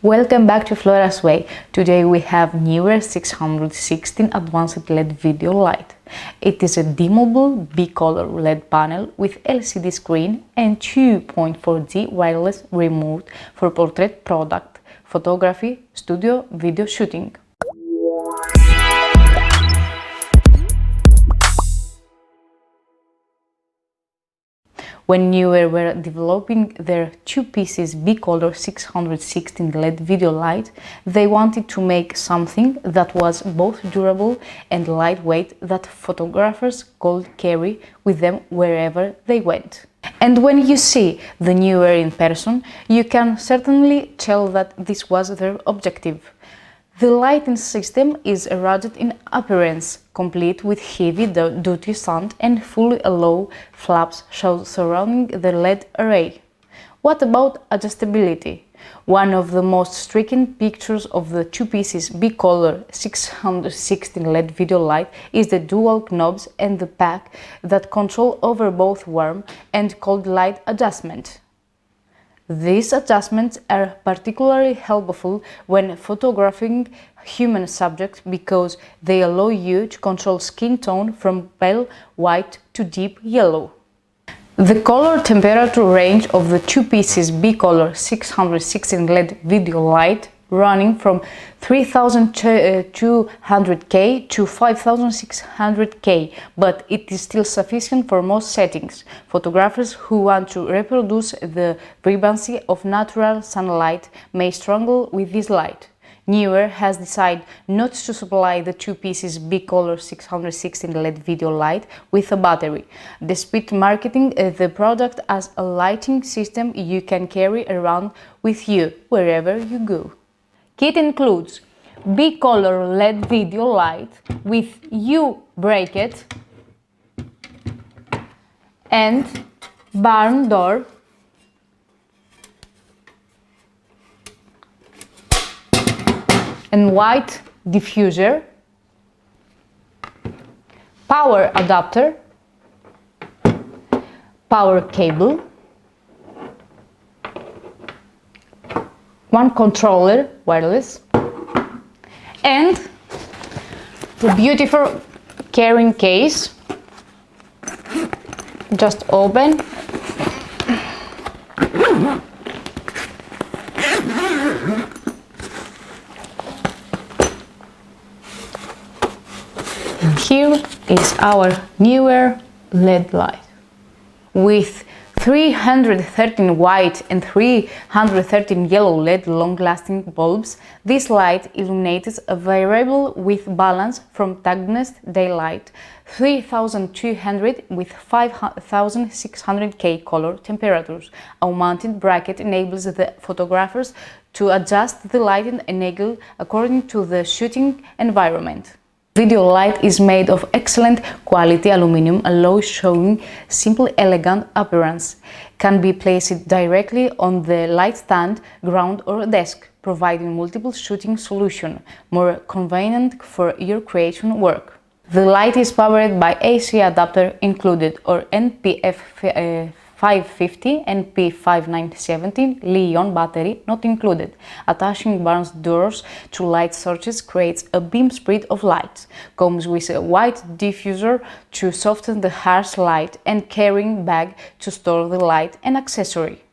Welcome back to Flora's Way. Today we have Neewer 616 Advanced LED Video Light. It is a dimmable B-color LED panel with LCD screen and 2.4G wireless remote for portrait, product, photography, studio, video shooting. When Neewer were developing their two pieces B-color 616 LED video light, they wanted to make something that was both durable and lightweight that photographers could carry with them wherever they went. And when you see the Neewer in person, you can certainly tell that this was their objective. The lighting system is rugged in appearance, complete with heavy-duty sound and fully alloy flaps surrounding the LED array. What about adjustability? One of the most striking pictures of the two pieces B-color 616 LED video light is the dual knobs and the pack that control over both warm and cold light adjustment. These adjustments are particularly helpful when photographing human subjects because they allow you to control skin tone from pale white to deep yellow. The color temperature range of the two pieces B-color 616 LED video light running from 3200K to 5600K, but it is still sufficient for most settings. Photographers who want to reproduce the vibrancy of natural sunlight may struggle with this light. Neewer has decided not to supply the two pieces B-color 616 LED video light with a battery, despite marketing the product as a lighting system you can carry around with you wherever you go. Kit includes B-color LED video light with U-bracket and barn door, and white diffuser, power adapter, power cable, one controller wireless, and the beautiful carrying case. Just open. And here is our Neewer LED light with 313 white and 313 yellow LED long-lasting bulbs. This light illuminates a variable with balance from darkness daylight 3200 with 5600K color temperatures. A mounted bracket enables the photographers to adjust the lighting angle according to the shooting environment. Video light is made of excellent quality aluminum alloy showing simple elegant appearance. Can be placed directly on the light stand, ground or desk, providing multiple shooting solutions, more convenient for your creation work. The light is powered by AC adapter included or NPF 550 and P5970 Li-ion battery not included. Attaching barn doors to light sources creates a beam spread of light. Comes with a white diffuser to soften the harsh light and carrying bag to store the light and accessory.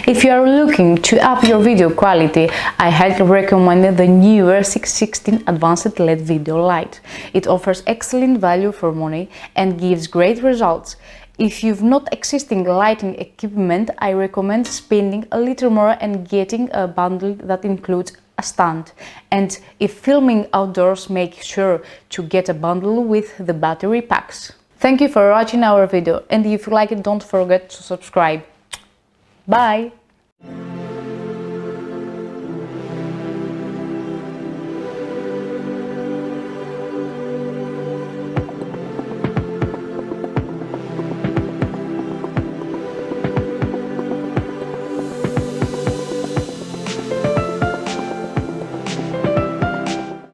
If you are looking to up your video quality, I highly recommend the Neewer 616 Advanced LED Video Light. It offers excellent value for money and gives great results. If you've not existing lighting equipment, I recommend spending a little more and getting a bundle that includes a stand. And if filming outdoors, make sure to get a bundle with the battery packs. Thank you for watching our video, and if you like it, don't forget to subscribe. Bye!